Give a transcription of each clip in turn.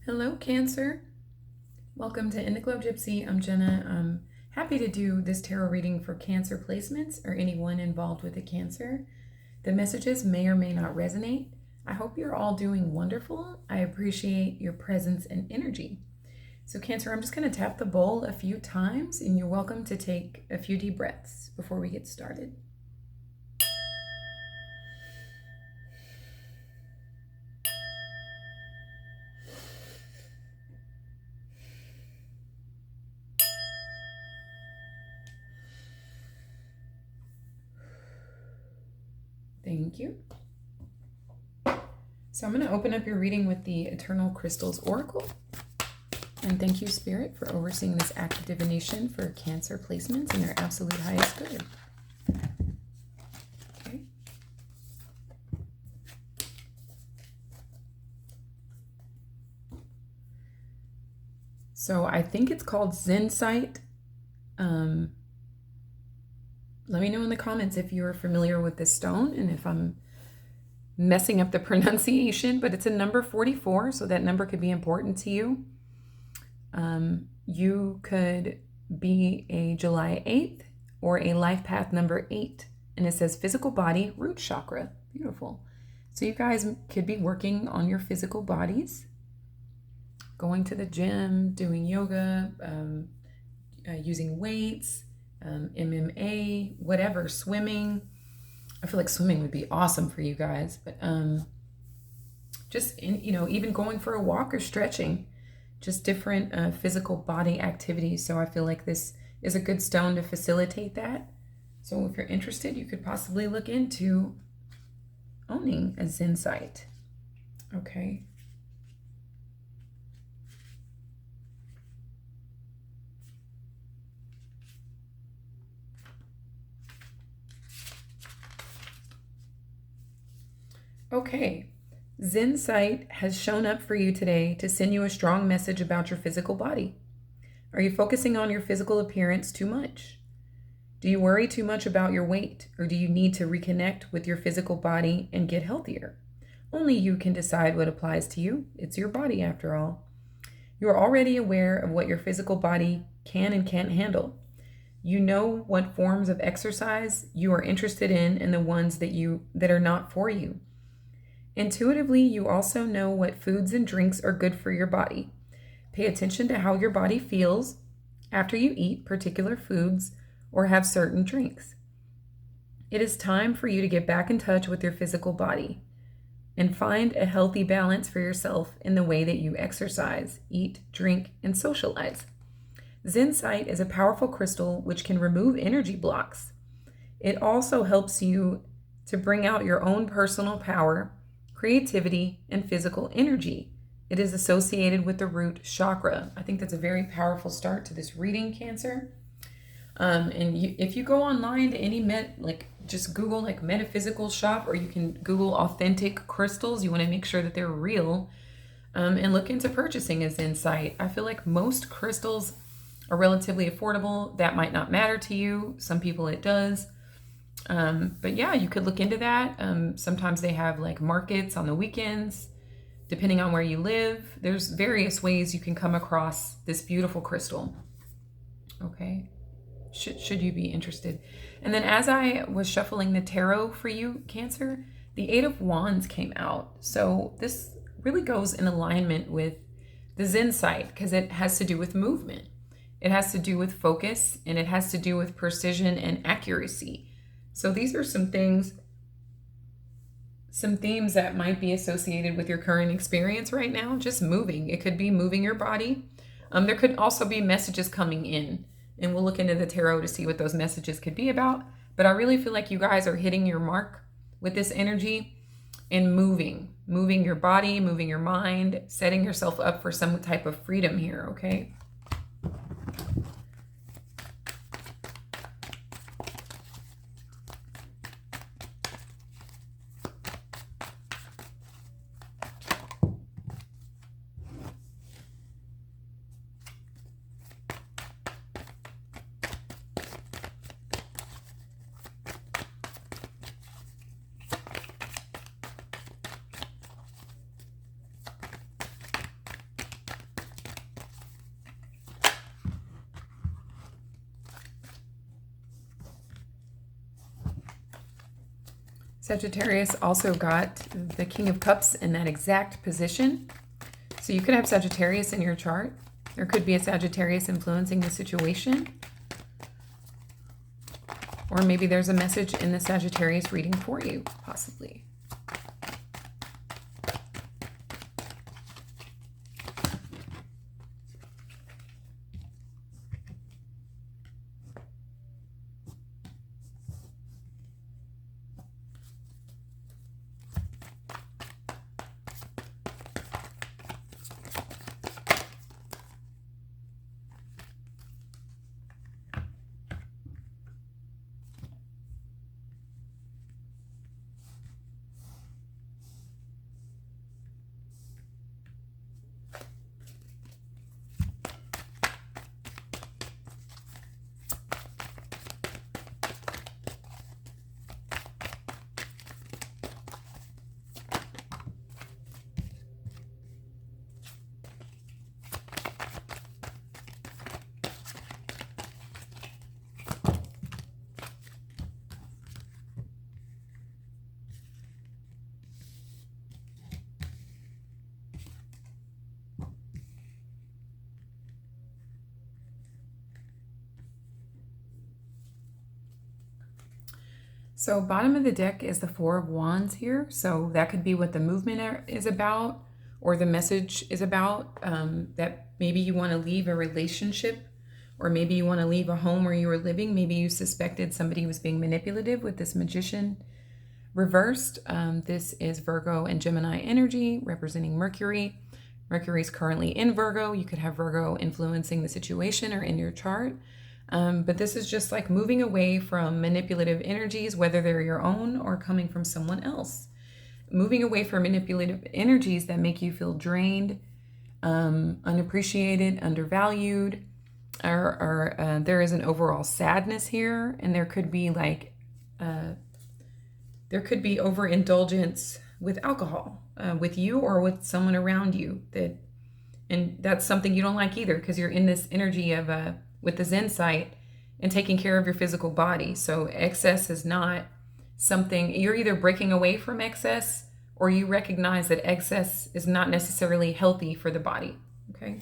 Hello, Cancer. Welcome to In the Glow Gypsy. I'm Jenna. I'm happy to do this tarot reading for Cancer placements or anyone involved with a Cancer. The messages may or may not resonate. I hope you're all doing wonderful. I appreciate your presence and energy. So, Cancer, I'm just going to tap the bowl a few times, and you're welcome to take a few deep breaths before we get started. Thank you. So I'm going to open up your reading with the Eternal Crystals Oracle. And thank you, Spirit, for overseeing this act of divination for Cancer placements in their absolute highest good. Okay. So I think it's called Zensight. Let me know in the comments if you're familiar with this stone and if I'm messing up the pronunciation, but it's a number 44, so that number could be important to you. You could be a July 8th or a life path number 8, and it says physical body, root chakra. Beautiful. So you guys could be working on your physical bodies, going to the gym, doing yoga, using weights, MMA, whatever, swimming. I feel like swimming would be awesome for you guys, but even going for a walk or stretching, just different physical body activities. So I feel like this is a good stone to facilitate that. So if you're interested, you could possibly look into owning a Zensight. Okay. Okay, Zensight has shown up for you today to send you a strong message about your physical body. Are you focusing on your physical appearance too much? Do you worry too much about your weight, or do you need to reconnect with your physical body and get healthier? Only you can decide what applies to you. It's your body after all. You are already aware of what your physical body can and can't handle. You know what forms of exercise you are interested in and the ones that are not for you. Intuitively, you also know what foods and drinks are good for your body. Pay attention to how your body feels after you eat particular foods or have certain drinks. It is time for you to get back in touch with your physical body and find a healthy balance for yourself in the way that you exercise, eat, drink, and socialize. Zensight is a powerful crystal which can remove energy blocks. It also helps you to bring out your own personal power, creativity, and physical energy. It is associated with the root chakra. I think that's a very powerful start to this reading, Cancer. If you go online to any just Google metaphysical shop, or you can Google authentic crystals. You want to make sure that they're real, and look into purchasing a Zensight. I feel like most crystals are relatively affordable. That might not matter to you. Some people it does. But yeah, you could look into that. Sometimes they have markets on the weekends, depending on where you live. There's various ways you can come across this beautiful crystal. Okay, should you be interested. And then as I was shuffling the tarot for you, Cancer, the 8 of Wands came out. So this really goes in alignment with the Zensight because it has to do with movement. It has to do with focus, and it has to do with precision and accuracy. So these are some themes that might be associated with your current experience right now, just moving. It could be moving your body. There could also be messages coming in, and we'll look into the tarot to see what those messages could be about. But I really feel like you guys are hitting your mark with this energy and moving your body, moving your mind, setting yourself up for some type of freedom here, okay? Sagittarius also got the King of Cups in that exact position. So you could have Sagittarius in your chart. There could be a Sagittarius influencing the situation. Or maybe there's a message in the Sagittarius reading for you, possibly. So bottom of the deck is the Four of Wands here. So that could be what the movement is about, or the message is about, that maybe you want to leave a relationship, or maybe you want to leave a home where you were living. Maybe you suspected somebody was being manipulative with this Magician reversed. This is Virgo and Gemini energy representing Mercury. Mercury is currently in Virgo. You could have Virgo influencing the situation or in your chart. But this is just like moving away from manipulative energies, whether they're your own or coming from someone else. Moving away from manipulative energies that make you feel drained, unappreciated, undervalued, or there is an overall sadness here, and there could be like overindulgence with alcohol, with you or with someone around you, and that's something you don't like either, because you're in this energy of with the Zen sight and taking care of your physical body. So excess is not something, you're either breaking away from excess, or you recognize that excess is not necessarily healthy for the body. Okay.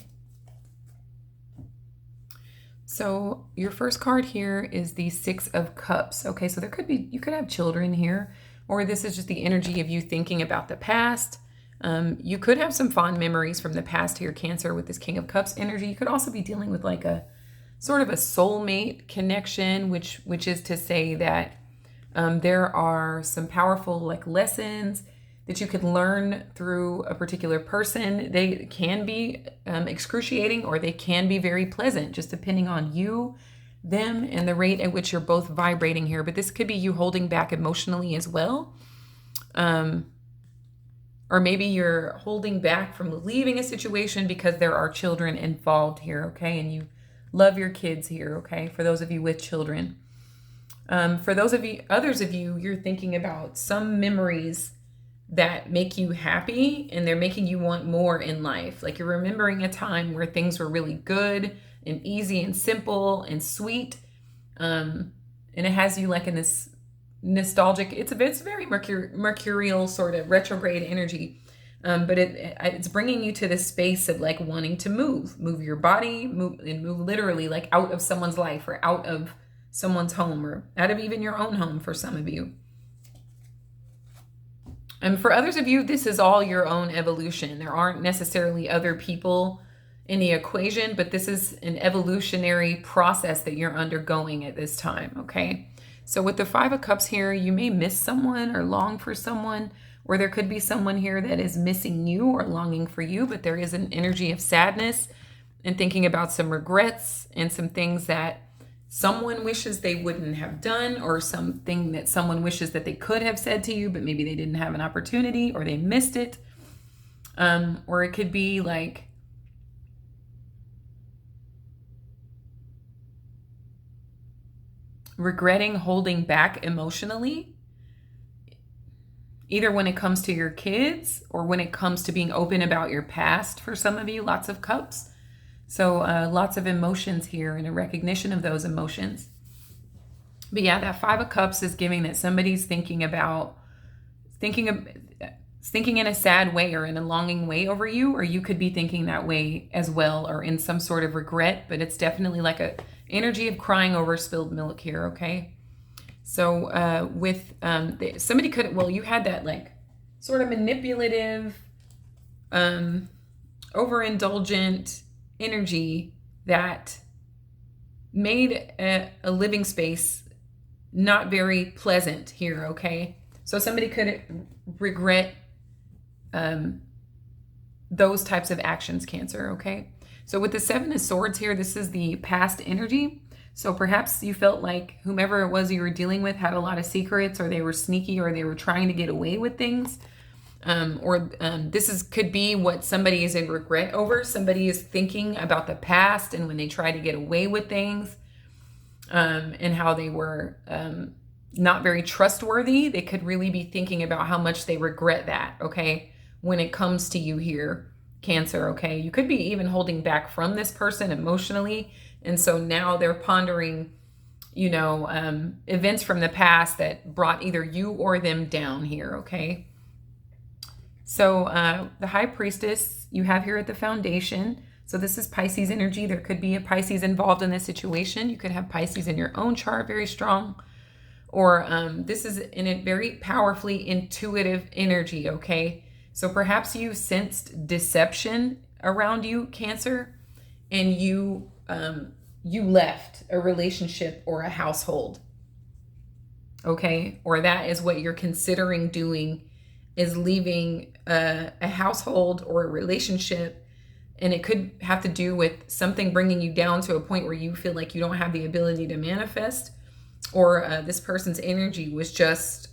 So your first card here is the Six of Cups. Okay, so you could have children here, or this is just the energy of you thinking about the past. You could have some fond memories from the past here, Cancer, with this King of Cups energy. You could also be dealing with like a sort of a soulmate connection, which is to say that there are some powerful like lessons that you can learn through a particular person. They can be excruciating, or they can be very pleasant, just depending on you, them, and the rate at which you're both vibrating here. But this could be you holding back emotionally as well. Or maybe you're holding back from leaving a situation because there are children involved here, okay? And you love your kids here, okay? For those of you with children. For those of you, others of you, you're thinking about some memories that make you happy, and they're making you want more in life. Like you're remembering a time where things were really good and easy and simple and sweet. And it has you like in this nostalgic, it's very mercurial sort of retrograde energy. But it's bringing you to this space of like wanting to move your body, move literally like out of someone's life, or out of someone's home, or out of even your own home for some of you. And for others of you, this is all your own evolution. There aren't necessarily other people in the equation, but this is an evolutionary process that you're undergoing at this time, okay? So with the Five of Cups here, you may miss someone or long for someone, or there could be someone here that is missing you or longing for you, but there is an energy of sadness and thinking about some regrets and some things that someone wishes they wouldn't have done, or something that someone wishes that they could have said to you, but maybe they didn't have an opportunity, or they missed it. Or it could be like regretting holding back emotionally, either when it comes to your kids or when it comes to being open about your past. For some of you, lots of cups. So lots of emotions here and a recognition of those emotions. But yeah, that Five of Cups is giving that somebody's thinking about thinking in a sad way or in a longing way over you, or you could be thinking that way as well, or in some sort of regret, but it's definitely like a energy of crying over spilled milk here, okay? So somebody could, well, you had that like sort of manipulative, overindulgent energy that made a living space not very pleasant here, okay? So somebody could regret those types of actions, Cancer, okay? So with the Seven of Swords here, this is the past energy. So perhaps you felt like whomever it was you were dealing with had a lot of secrets, or they were sneaky, or they were trying to get away with things. Could be what somebody is in regret over. Somebody is thinking about the past and when they try to get away with things, and how they were not very trustworthy. They could really be thinking about how much they regret that, okay? When it comes to you here, Cancer, okay? You could be even holding back from this person emotionally. And so now they're pondering, events from the past that brought either you or them down here, okay? So the High Priestess you have here at the foundation. So this is Pisces energy. There could be a Pisces involved in this situation. You could have Pisces in your own chart, very strong. Or this is in a very powerfully intuitive energy, okay? So perhaps you sensed deception around you, Cancer, and you left a relationship or a household, okay? Or that is what you're considering doing, is leaving a household or a relationship. And it could have to do with something bringing you down to a point where you feel like you don't have the ability to manifest, or this person's energy was just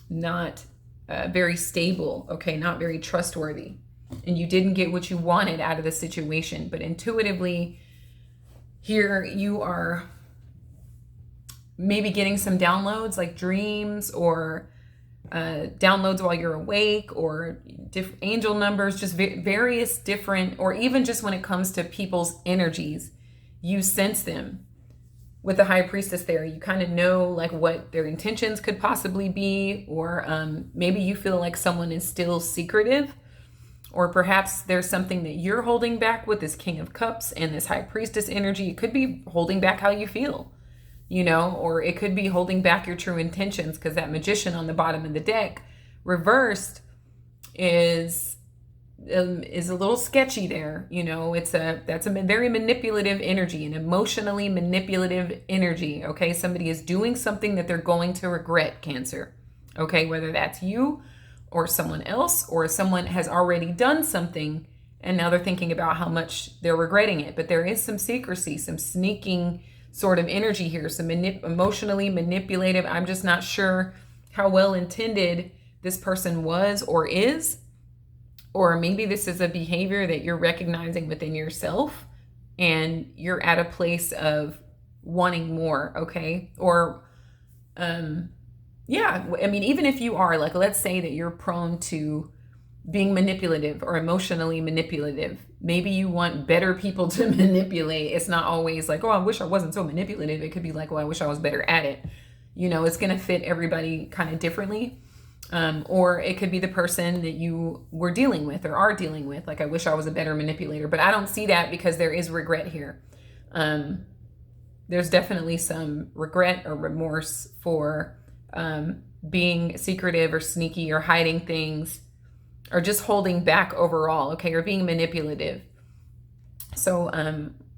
not very stable, okay? Not very trustworthy. And you didn't get what you wanted out of the situation. But intuitively, here you are maybe getting some downloads, like dreams, or downloads while you're awake, or angel numbers, just various different, or even just when it comes to people's energies, you sense them. With the High Priestess there, you kind of know like what their intentions could possibly be, or maybe you feel like someone is still secretive, or perhaps there's something that you're holding back with this King of Cups and this High Priestess energy. It could be holding back how you feel, or it could be holding back your true intentions, because that Magician on the bottom of the deck reversed is a little sketchy there. That's a very manipulative energy, an emotionally manipulative energy, okay? Somebody is doing something that they're going to regret, Cancer, okay? Whether that's you or someone else, or someone has already done something and now they're thinking about how much they're regretting it. But there is some secrecy, some sneaking sort of energy here, some emotionally manipulative. I'm just not sure how well intended this person was or is. Or maybe this is a behavior that you're recognizing within yourself and you're at a place of wanting more, okay? Or, even if you are, like, let's say that you're prone to being manipulative or emotionally manipulative. Maybe you want better people to manipulate. It's not always like, oh, I wish I wasn't so manipulative. It could be like, well, I wish I was better at it. It's going to fit everybody kind of differently. Or it could be the person that you were dealing with or are dealing with. Like, I wish I was a better manipulator, but I don't see that, because there is regret here. There's definitely some regret or remorse for being secretive or sneaky or hiding things, or just holding back overall, okay, or being manipulative. So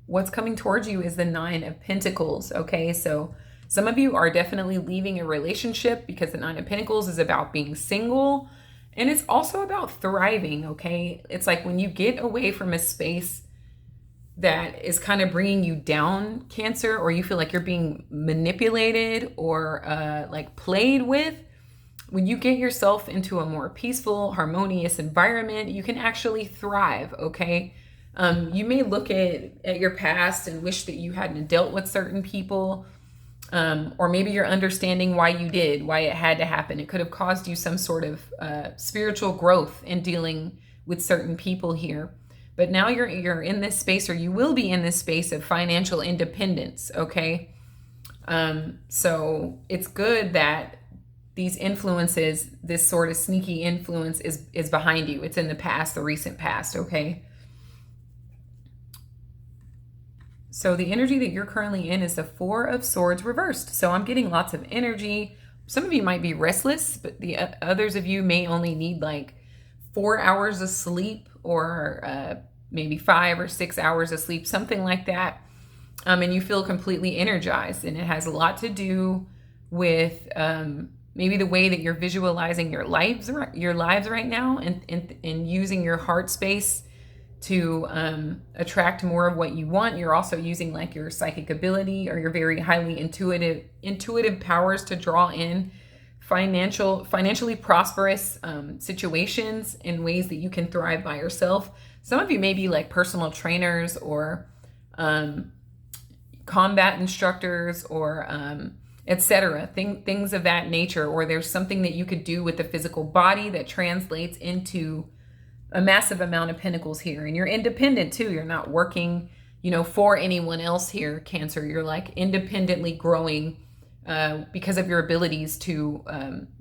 what's coming towards you is the Nine of Pentacles, okay? So some of you are definitely leaving a relationship, because the Nine of Pentacles is about being single, and it's also about thriving, okay? It's like when you get away from a space that is kind of bringing you down, Cancer, or you feel like you're being manipulated or like played with. When you get yourself into a more peaceful, harmonious environment, you can actually thrive, okay? You may look at your past and wish that you hadn't dealt with certain people, or maybe you're understanding why you did, why it had to happen. It could have caused you some sort of spiritual growth in dealing with certain people here. But now you're in this space, or you will be in this space of financial independence, okay? So it's good that these influences, this sort of sneaky influence is behind you. It's in the past, the recent past, okay? So the energy that you're currently in is the Four of Swords reversed. So I'm getting lots of energy. Some of you might be restless, but the others of you may only need like 4 hours of sleep, or maybe 5 or 6 hours of sleep, something like that. And you feel completely energized. And it has a lot to do with maybe the way that you're visualizing your lives right now, and using your heart space to attract more of what you want. You're also using like your psychic ability or your very highly intuitive powers to draw in financially prosperous situations in ways that you can thrive by yourself. Some of you may be like personal trainers, or combat instructors, or etc. Things of that nature. Or there's something that you could do with the physical body that translates into a massive amount of pentacles here. And you're independent too. You're not working, for anyone else here, Cancer. You're like independently growing because of your abilities to,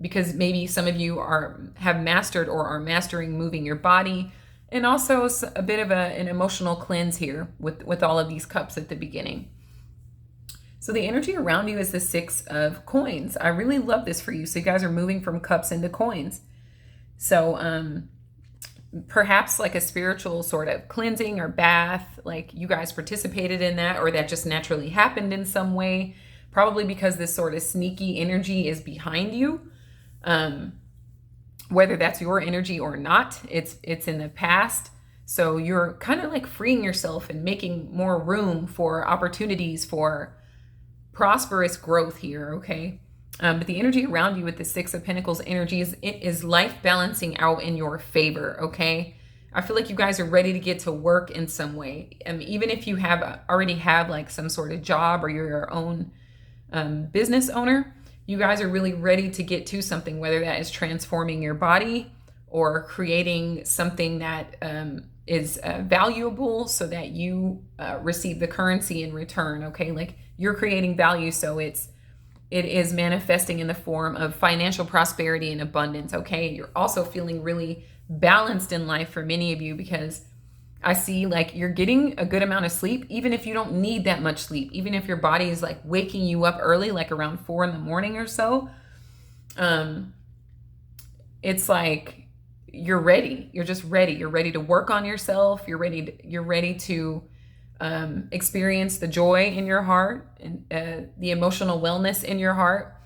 because maybe some of you have mastered or are mastering moving your body, and also a bit of an emotional cleanse here with all of these cups at the beginning. So the energy around you is the Six of Coins. I really love this for you. So you guys are moving from cups into coins. So perhaps like a spiritual sort of cleansing or bath, like you guys participated in that, or that just naturally happened in some way, probably because this sort of sneaky energy is behind you. Whether that's your energy or not, it's in the past. So you're kind of like freeing yourself and making more room for opportunities for prosperous growth here, okay? But the energy around you with the Six of Pentacles energy is life balancing out in your favor, okay? I feel like you guys are ready to get to work in some way. Even if you already have like some sort of job, or you're your own business owner, you guys are really ready to get to something, whether that is transforming your body or creating something that is valuable so that you receive the currency in return, okay? Like you're creating value, so it is manifesting in the form of financial prosperity and abundance, okay? You're also feeling really balanced in life for many of you, because I see like you're getting a good amount of sleep, even if you don't need that much sleep, even if your body is like waking you up early, like around 4 a.m. or so. It's like you're ready. You're just ready. You're ready to work on yourself. You're ready to experience the joy in your heart, and the emotional wellness in your heart.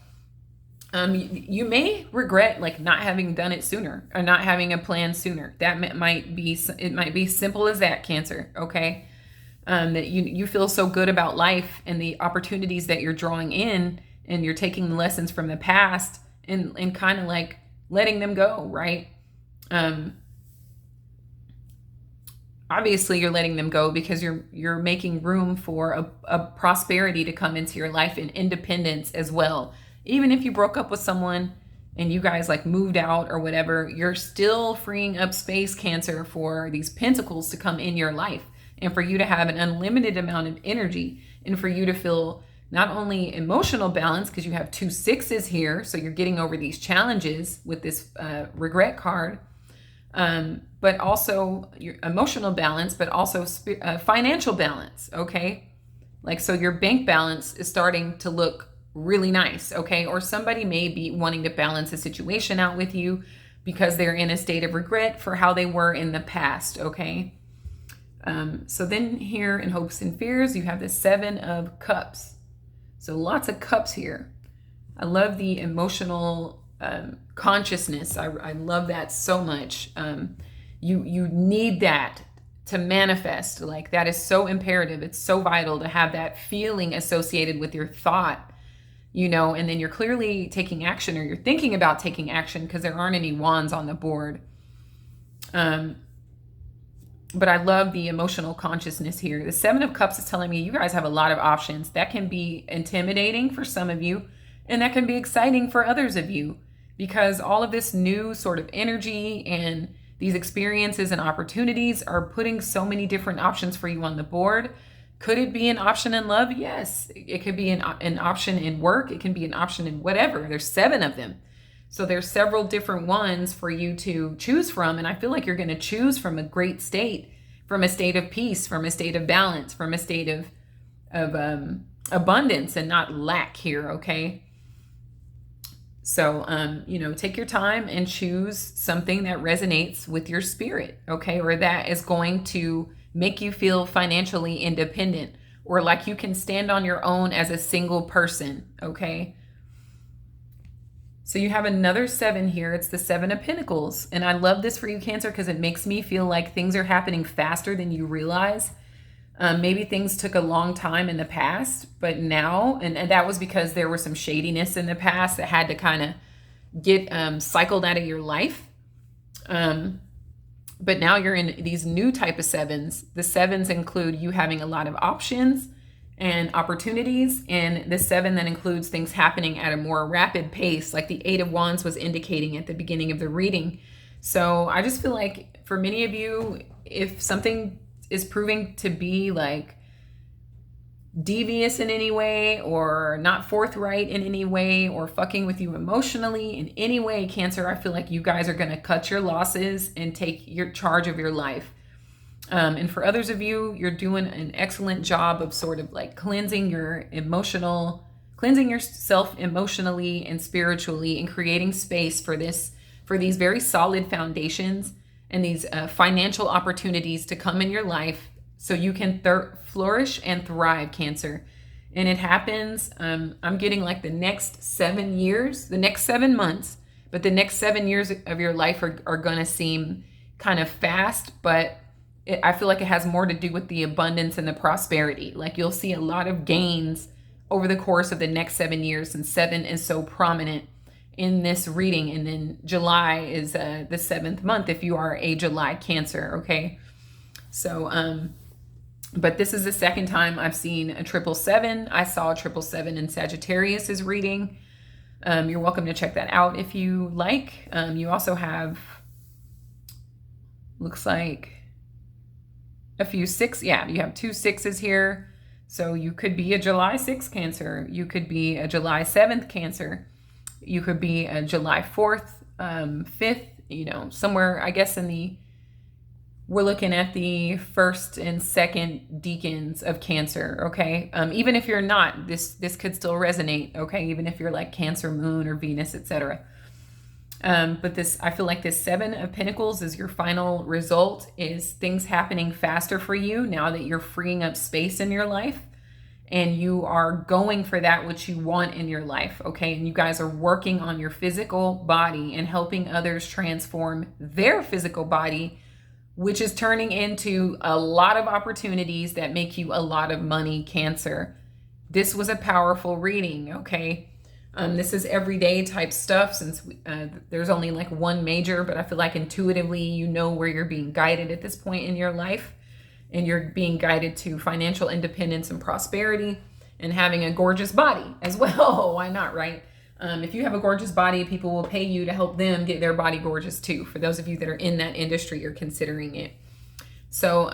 You may regret like not having done it sooner, or not having a plan sooner. It might be simple as that, Cancer, okay? That you feel so good about life and the opportunities that you're drawing in, and you're taking the lessons from the past and kind of like letting them go, right? Obviously you're letting them go because you're making room for a prosperity to come into your life, and independence as well. Even if you broke up with someone and you guys like moved out or whatever, you're still freeing up space, Cancer, for these pentacles to come in your life, and for you to have an unlimited amount of energy, and for you to feel not only emotional balance, because you have 2 sixes here, so you're getting over these challenges with this regret card, but also your emotional balance, but also financial balance, okay? Like, so your bank balance is starting to look really nice, okay? Or somebody may be wanting to balance a situation out with you because they're in a state of regret for how they were in the past, okay? So then here in Hopes and Fears, you have the 7 of Cups. So lots of cups here. I love the emotional consciousness. I love that so much. You need that to manifest. Like, that is so imperative. It's so vital to have that feeling associated with your thought, and then you're clearly taking action, or you're thinking about taking action, because there aren't any wands on the board. But I love the emotional consciousness here. The 7 of Cups is telling me you guys have a lot of options. That can be intimidating for some of you, and that can be exciting for others of you, because all of this new sort of energy and these experiences and opportunities are putting so many different options for you on the board. Could it be an option in love? Yes. It could be an option in work. It can be an option in whatever. There's 7 of them. So there's several different ones for you to choose from. And I feel like you're going to choose from a great state, from a state of peace, from a state of balance, from a state of abundance and not lack here. Okay. So, take your time and choose something that resonates with your spirit. Okay. Or that is going to make you feel financially independent, or like you can stand on your own as a single person. Okay. So you have another 7 here. It's the 7 of Pentacles. And I love this for you, Cancer, because it makes me feel like things are happening faster than you realize. Maybe things took a long time in the past, but now, and that was because there was some shadiness in the past that had to kind of get cycled out of your life. But now you're in these new type of 7s. The 7s include you having a lot of options and opportunities, and the 7 that includes things happening at a more rapid pace, like the 8 of Wands was indicating at the beginning of the reading. So I just feel like for many of you, if something is proving to be like devious in any way, or not forthright in any way, or fucking with you emotionally in any way, Cancer, I feel like you guys are going to cut your losses and take your charge of your life. And for others of you, you're doing an excellent job of sort of like cleansing yourself emotionally and spiritually, and creating space for these very solid foundations and these financial opportunities to come in your life so you can flourish and thrive, Cancer. And it happens, I'm getting like the next 7 years, the next 7 months, but the next 7 years of your life are going to seem kind of fast, but I feel like it has more to do with the abundance and the prosperity. Like you'll see a lot of gains over the course of the next 7 years, and 7 is so prominent in this reading. And then July is the 7th month if you are a July Cancer. Okay. So, but this is the second time I've seen a 777. I saw a 777 in Sagittarius's reading. You're welcome to check that out if you like. You also have, looks like a few 6. Yeah, you have 2 6s here. So you could be a July 6th Cancer. You could be a July 7th Cancer. You could be a July 4th, 5th, somewhere, I guess we're looking at the 1st and 2nd decans of Cancer, okay? Even if you're not, this could still resonate, okay? Even if you're like Cancer, Moon, or Venus, etc. But I feel like this 7 of Pentacles is your final result, is things happening faster for you now that you're freeing up space in your life and you are going for that which you want in your life, okay? And you guys are working on your physical body and helping others transform their physical body, which is turning into a lot of opportunities that make you a lot of money, Cancer. This was a powerful reading, okay? This is everyday type stuff, since there's only like one major, but I feel like intuitively you know where you're being guided at this point in your life, and you're being guided to financial independence and prosperity and having a gorgeous body as well. Why not, right? If you have a gorgeous body, people will pay you to help them get their body gorgeous too, for those of you that are in that industry or considering it. So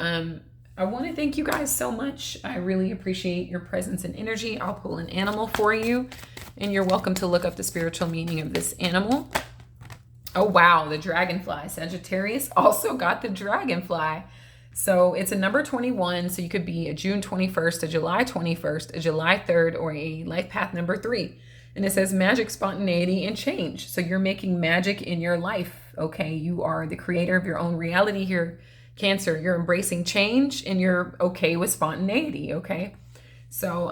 I want to thank you guys so much. I really appreciate your presence and energy. I'll pull an animal for you, and you're welcome to look up the spiritual meaning of this animal. Oh, wow. The dragonfly. Sagittarius also got the dragonfly. So it's a number 21. So you could be a June 21st, a July 21st, a July 3rd, or a life path number 3. And it says magic, spontaneity, and change. So you're making magic in your life. Okay. You are the creator of your own reality here, Cancer. You're embracing change and you're okay with spontaneity. Okay. So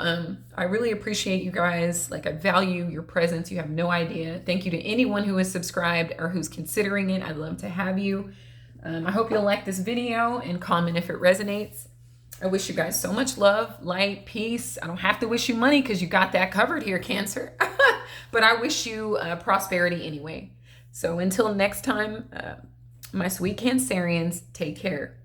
I really appreciate you guys. Like, I value your presence. You have no idea. Thank you to anyone who is subscribed or who's considering it. I'd love to have you. I hope you'll like this video and comment if it resonates. I wish you guys so much love, light, peace. I don't have to wish you money because you got that covered here, Cancer. But I wish you prosperity anyway. So until next time, my sweet Cancerians, take care.